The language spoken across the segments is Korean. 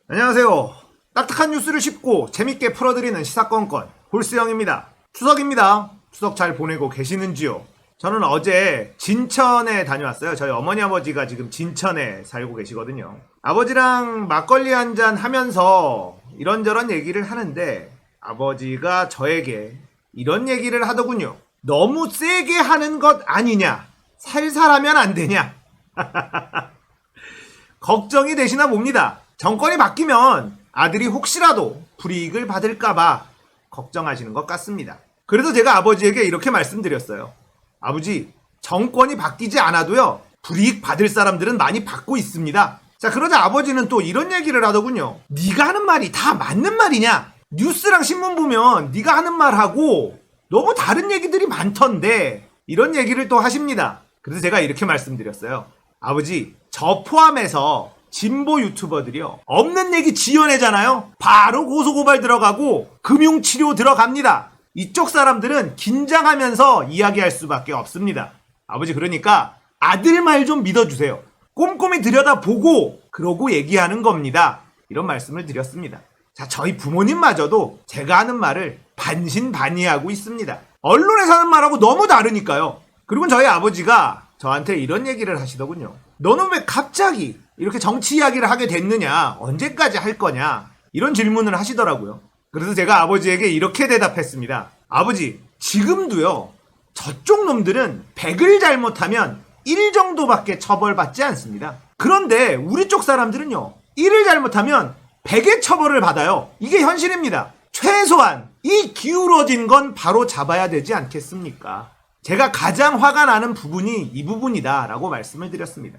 안녕하세요. 딱딱한 뉴스를 쉽고 재밌게 풀어드리는 시사건건 홀스형입니다. 추석입니다. 추석 잘 보내고 계시는지요? 저는 어제 진천에 다녀왔어요. 저희 어머니 아버지가 지금 진천에 살고 계시거든요. 아버지랑 막걸리 한잔 하면서 이런저런 얘기를 하는데 아버지가 저에게 이런 얘기를 하더군요. 너무 세게 하는 것 아니냐? 살살하면 안 되냐? 걱정이 되시나 봅니다. 정권이 바뀌면 아들이 혹시라도 불이익을 받을까봐 걱정하시는 것 같습니다. 그래서 제가 아버지에게 이렇게 말씀드렸어요. 아버지, 정권이 바뀌지 않아도요, 불이익 받을 사람들은 많이 받고 있습니다. 자, 그러자 아버지는 또 이런 얘기를 하더군요. 네가 하는 말이 다 맞는 말이냐? 뉴스랑 신문 보면 네가 하는 말하고 너무 다른 얘기들이 많던데 이런 얘기를 또 하십니다. 그래서 제가 이렇게 말씀드렸어요. 아버지, 저 포함해서 진보 유튜버들이요, 없는 얘기 지어내잖아요. 바로 고소고발 들어가고 금융치료 들어갑니다. 이쪽 사람들은 긴장하면서 이야기할 수밖에 없습니다. 아버지, 그러니까 아들 말 좀 믿어주세요. 꼼꼼히 들여다보고 그러고 얘기하는 겁니다. 이런 말씀을 드렸습니다. 자, 저희 부모님마저도 제가 하는 말을 반신반의하고 있습니다. 언론에서 하는 말하고 너무 다르니까요. 그리고 저희 아버지가 저한테 이런 얘기를 하시더군요. 너는 왜 갑자기 이렇게 정치 이야기를 하게 됐느냐? 언제까지 할 거냐? 이런 질문을 하시더라고요. 그래서 제가 아버지에게 이렇게 대답했습니다. 아버지, 지금도요, 저쪽 놈들은 100을 잘못하면 1 정도밖에 처벌받지 않습니다. 그런데 우리 쪽 사람들은요, 1을 잘못하면 100의 처벌을 받아요. 이게 현실입니다. 최소한 이 기울어진 건 바로 잡아야 되지 않겠습니까? 제가 가장 화가 나는 부분이 이 부분이다 라고 말씀을 드렸습니다.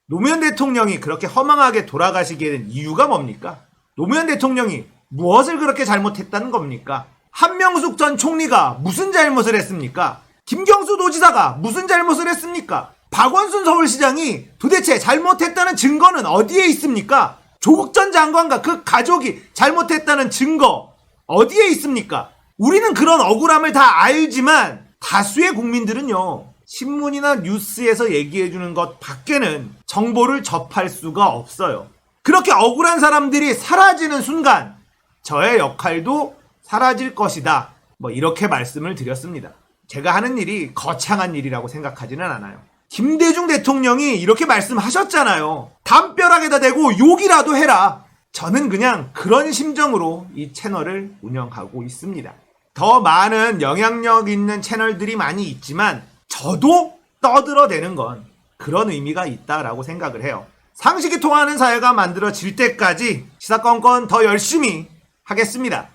노무현 대통령이 그렇게 허망하게 돌아가시게 된 이유가 뭡니까? 노무현 대통령이 무엇을 그렇게 잘못했다는 겁니까? 한명숙 전 총리가 무슨 잘못을 했습니까? 김경수 도지사가 무슨 잘못을 했습니까? 박원순 서울시장이 도대체 잘못했다는 증거는 어디에 있습니까? 조국 전 장관과 그 가족이 잘못했다는 증거 어디에 있습니까? 우리는 그런 억울함을 다 알지만 다수의 국민들은요, 신문이나 뉴스에서 얘기해주는 것 밖에는 정보를 접할 수가 없어요. 그렇게 억울한 사람들이 사라지는 순간 저의 역할도 사라질 것이다. 이렇게 말씀을 드렸습니다. 제가 하는 일이 거창한 일이라고 생각하지는 않아요. 김대중 대통령이 이렇게 말씀하셨잖아요. 담벼락에다 대고 욕이라도 해라. 저는 그냥 그런 심정으로 이 채널을 운영하고 있습니다. 더 많은 영향력 있는 채널들이 많이 있지만 저도 떠들어대는 건 그런 의미가 있다라고 생각을 해요. 상식이 통하는 사회가 만들어질 때까지 시사건건 더 열심히 하겠습니다.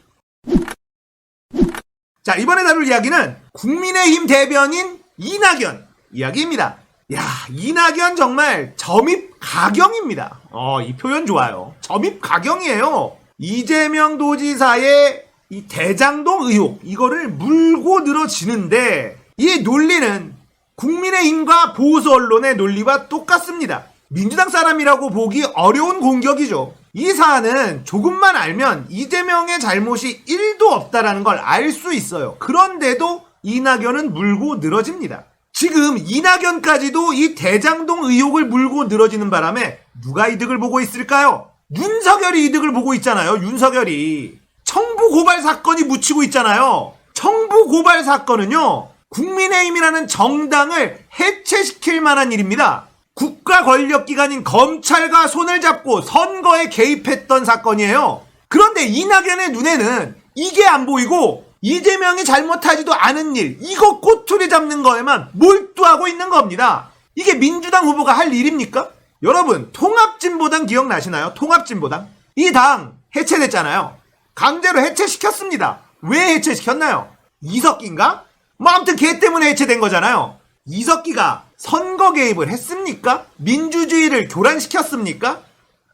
자, 이번에 다룰 이야기는 국민의힘 대변인 이낙연 이야기입니다. 야, 이낙연 정말 점입가경입니다. 이 표현 좋아요. 점입가경이에요. 이재명 도지사의 이 대장동 의혹, 이거를 물고 늘어지는데 이 논리는 국민의힘과 보수 언론의 논리와 똑같습니다. 민주당 사람이라고 보기 어려운 공격이죠. 이 사안은 조금만 알면 이재명의 잘못이 1도 없다라는 걸 알 수 있어요. 그런데도 이낙연은 물고 늘어집니다. 지금 이낙연까지도 이 대장동 의혹을 물고 늘어지는 바람에 누가 이득을 보고 있을까요? 윤석열이 이득을 보고 있잖아요. 윤석열이 청부 고발 사건이 묻히고 있잖아요. 청부 고발 사건은요, 국민의힘이라는 정당을 해체시킬 만한 일입니다. 국가 권력기관인 검찰과 손을 잡고 선거에 개입했던 사건이에요. 그런데 이낙연의 눈에는 이게 안 보이고 이재명이 잘못하지도 않은 일, 이거 꼬투리 잡는 거에만 몰두하고 있는 겁니다. 이게 민주당 후보가 할 일입니까? 여러분, 통합진보당 기억나시나요? 통합진보당? 이 당 해체됐잖아요. 강제로 해체시켰습니다. 왜 해체시켰나요? 이석기인가? 아무튼 걔 때문에 해체된 거잖아요. 이석기가 선거 개입을 했습니까? 민주주의를 교란시켰습니까?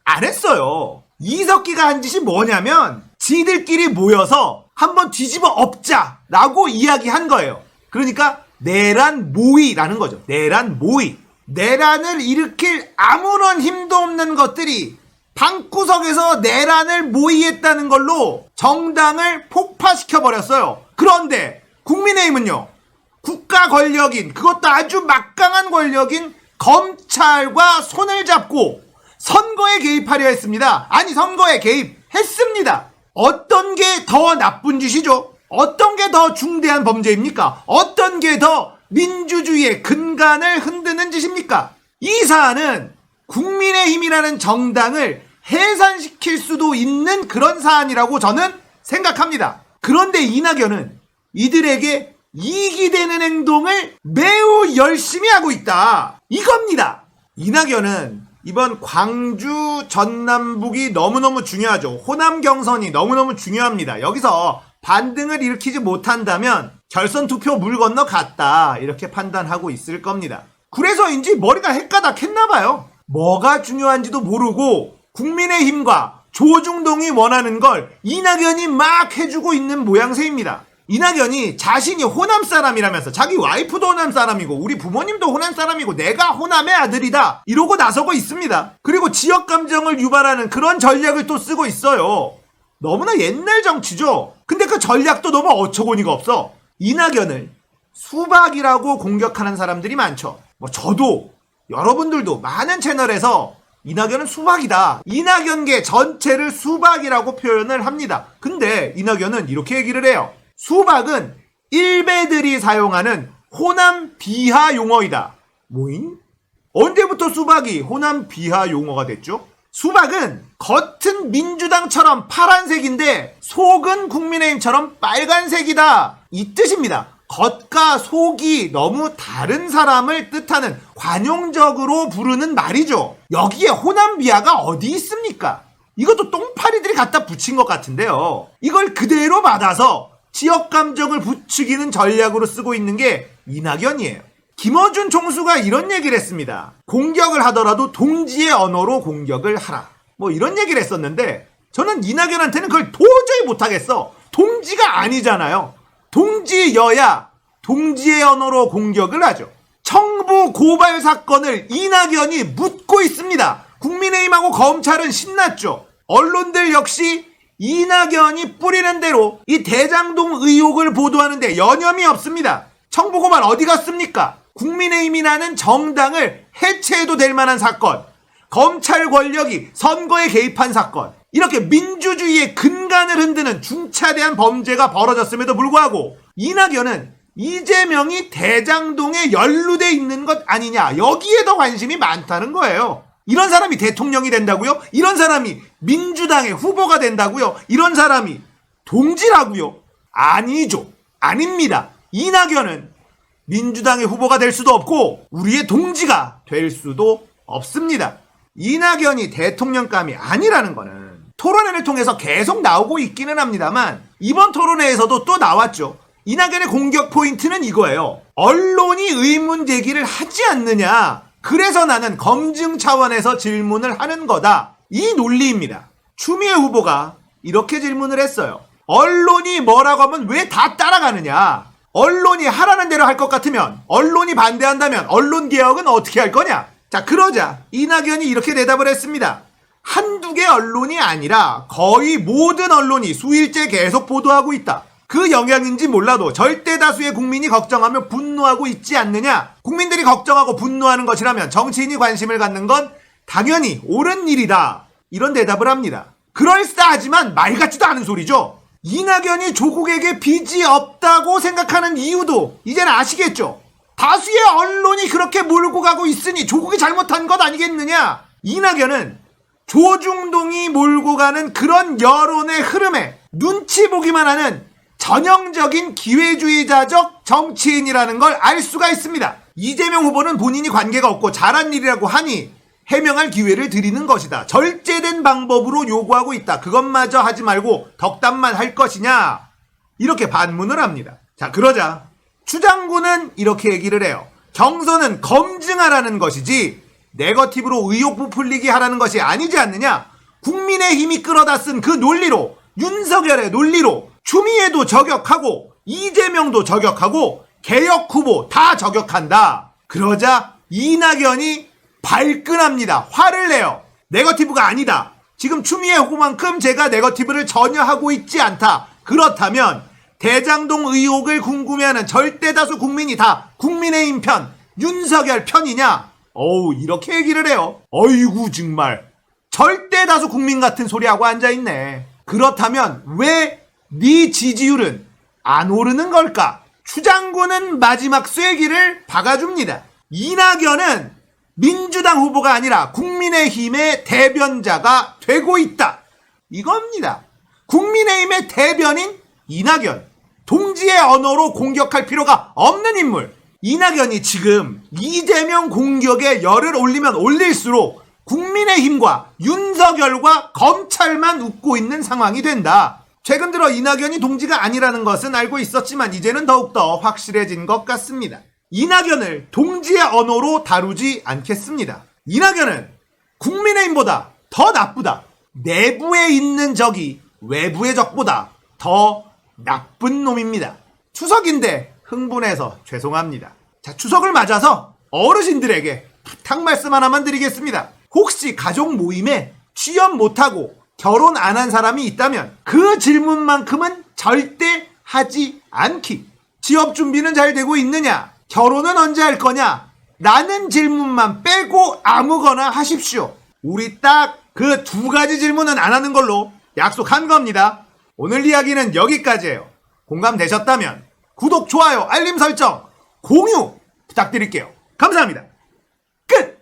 안 했어요. 이석기가 한 짓이 뭐냐면 지들끼리 모여서 한번 뒤집어 엎자라고 이야기한 거예요. 그러니까 내란 모의라는 거죠. 내란 모의. 내란을 일으킬 아무런 힘도 없는 것들이 방구석에서 내란을 모의했다는 걸로 정당을 폭파시켜버렸어요. 그런데 국민의힘은요, 국가 권력인, 그것도 아주 막강한 권력인 검찰과 손을 잡고 선거에 개입하려 했습니다. 아니, 선거에 개입했습니다. 어떤 게 더 나쁜 짓이죠? 어떤 게 더 중대한 범죄입니까? 어떤 게 더 민주주의의 근간을 흔드는 짓입니까? 이 사안은 국민의힘이라는 정당을 해산시킬 수도 있는 그런 사안이라고 저는 생각합니다. 그런데 이낙연은 이들에게 이익이 되는 행동을 매우 열심히 하고 있다. 이겁니다. 이낙연은 이번 광주 전남북이 너무너무 중요하죠. 호남 경선이 너무너무 중요합니다. 여기서 반등을 일으키지 못한다면 결선 투표 물 건너 갔다, 이렇게 판단하고 있을 겁니다. 그래서인지 머리가 헷가닥했나 봐요. 뭐가 중요한지도 모르고 국민의힘과 조중동이 원하는 걸 이낙연이 막 해주고 있는 모양새입니다. 이낙연이 자신이 호남 사람이라면서 자기 와이프도 호남 사람이고 우리 부모님도 호남 사람이고 내가 호남의 아들이다 이러고 나서고 있습니다. 그리고 지역 감정을 유발하는 그런 전략을 또 쓰고 있어요. 너무나 옛날 정치죠. 근데 그 전략도 너무 어처구니가 없어. 이낙연을 수박이라고 공격하는 사람들이 많죠. 뭐 저도 여러분들도 많은 채널에서 이낙연은 수박이다, 이낙연계 전체를 수박이라고 표현을 합니다. 근데 이낙연은 이렇게 얘기를 해요. 수박은 일베들이 사용하는 호남 비하 용어이다. 뭐임? 언제부터 수박이 호남 비하 용어가 됐죠? 수박은 겉은 민주당처럼 파란색인데 속은 국민의힘처럼 빨간색이다, 이 뜻입니다. 겉과 속이 너무 다른 사람을 뜻하는 관용적으로 부르는 말이죠. 여기에 호남 비하가 어디 있습니까? 이것도 똥파리들이 갖다 붙인 것 같은데요. 이걸 그대로 받아서 지역 감정을 부추기는 전략으로 쓰고 있는 게 이낙연이에요. 김어준 총수가 이런 얘기를 했습니다. 공격을 하더라도 동지의 언어로 공격을 하라, 뭐 이런 얘기를 했었는데 저는 이낙연한테는 그걸 도저히 못하겠어. 동지가 아니잖아요. 동지여야 동지의 언어로 공격을 하죠. 청부 고발 사건을 이낙연이 묻고 있습니다. 국민의힘하고 검찰은 신났죠. 언론들 역시 이낙연이 뿌리는 대로 이 대장동 의혹을 보도하는데 여념이 없습니다. 청부 고발 어디 갔습니까? 국민의힘이라는 정당을 해체해도 될 만한 사건, 검찰 권력이 선거에 개입한 사건, 이렇게 민주주의의 근간을 흔드는 중차대한 범죄가 벌어졌음에도 불구하고 이낙연은 이재명이 대장동에 연루돼 있는 것 아니냐, 여기에 더 관심이 많다는 거예요. 이런 사람이 대통령이 된다고요? 이런 사람이 민주당의 후보가 된다고요? 이런 사람이 동지라고요? 아니죠. 아닙니다. 이낙연은 민주당의 후보가 될 수도 없고 우리의 동지가 될 수도 없습니다. 이낙연이 대통령감이 아니라는 거는 토론회를 통해서 계속 나오고 있기는 합니다만 이번 토론회에서도 또 나왔죠. 이낙연의 공격 포인트는 이거예요. 언론이 의문 제기를 하지 않느냐, 그래서 나는 검증 차원에서 질문을 하는 거다, 이 논리입니다. 추미애 후보가 이렇게 질문을 했어요. 언론이 뭐라고 하면 왜 다 따라가느냐, 언론이 하라는 대로 할 것 같으면, 언론이 반대한다면 언론 개혁은 어떻게 할 거냐. 자, 그러자 이낙연이 이렇게 대답을 했습니다. 한두 개 언론이 아니라 거의 모든 언론이 수일째 계속 보도하고 있다. 그 영향인지 몰라도 절대 다수의 국민이 걱정하며 분노하고 있지 않느냐. 국민들이 걱정하고 분노하는 것이라면 정치인이 관심을 갖는 건 당연히 옳은 일이다, 이런 대답을 합니다. 그럴싸하지만 말 같지도 않은 소리죠. 이낙연이 조국에게 빚이 없다고 생각하는 이유도 이제는 아시겠죠. 다수의 언론이 그렇게 몰고 가고 있으니 조국이 잘못한 것 아니겠느냐. 이낙연은 조중동이 몰고 가는 그런 여론의 흐름에 눈치 보기만 하는 전형적인 기회주의자적 정치인이라는 걸 알 수가 있습니다. 이재명 후보는 본인이 관계가 없고 잘한 일이라고 하니 해명할 기회를 드리는 것이다. 절제된 방법으로 요구하고 있다. 그것마저 하지 말고 덕담만 할 것이냐, 이렇게 반문을 합니다. 자, 그러자 추 장군은 이렇게 얘기를 해요. 경선은 검증하라는 것이지 네거티브로 의혹 부풀리기 하라는 것이 아니지 않느냐. 국민의힘이 끌어다 쓴 그 논리로, 윤석열의 논리로 추미애도 저격하고 이재명도 저격하고 개혁 후보 다 저격한다. 그러자 이낙연이 발끈합니다. 화를 내요. 네거티브가 아니다. 지금 추미애 후보만큼 제가 네거티브를 전혀 하고 있지 않다. 그렇다면 대장동 의혹을 궁금해하는 절대다수 국민이 다 국민의힘 편, 윤석열 편이냐? 어우, 이렇게 얘기를 해요. 어이구, 정말. 절대 다수 국민 같은 소리하고 앉아있네. 그렇다면 왜 네 지지율은 안 오르는 걸까? 추장군은 마지막 쐐기를 박아줍니다. 이낙연은 민주당 후보가 아니라 국민의힘의 대변자가 되고 있다. 이겁니다. 국민의힘의 대변인 이낙연. 동지의 언어로 공격할 필요가 없는 인물. 이낙연이 지금 이재명 공격에 열을 올리면 올릴수록 국민의힘과 윤석열과 검찰만 웃고 있는 상황이 된다. 최근 들어 이낙연이 동지가 아니라는 것은 알고 있었지만 이제는 더욱더 확실해진 것 같습니다. 이낙연을 동지의 언어로 다루지 않겠습니다. 이낙연은 국민의힘보다 더 나쁘다. 내부에 있는 적이 외부의 적보다 더 나쁜 놈입니다. 추석인데 흥분해서 죄송합니다. 자, 추석을 맞아서 어르신들에게 부탁 말씀 하나만 드리겠습니다. 혹시 가족 모임에 취업 못하고 결혼 안 한 사람이 있다면 그 질문만큼은 절대 하지 않기. 취업 준비는 잘 되고 있느냐? 결혼은 언제 할 거냐? 라는 질문만 빼고 아무거나 하십시오. 우리 딱 그 두 가지 질문은 안 하는 걸로 약속한 겁니다. 오늘 이야기는 여기까지예요. 공감되셨다면 구독, 좋아요, 알림 설정, 공유 부탁드릴게요. 감사합니다. 끝!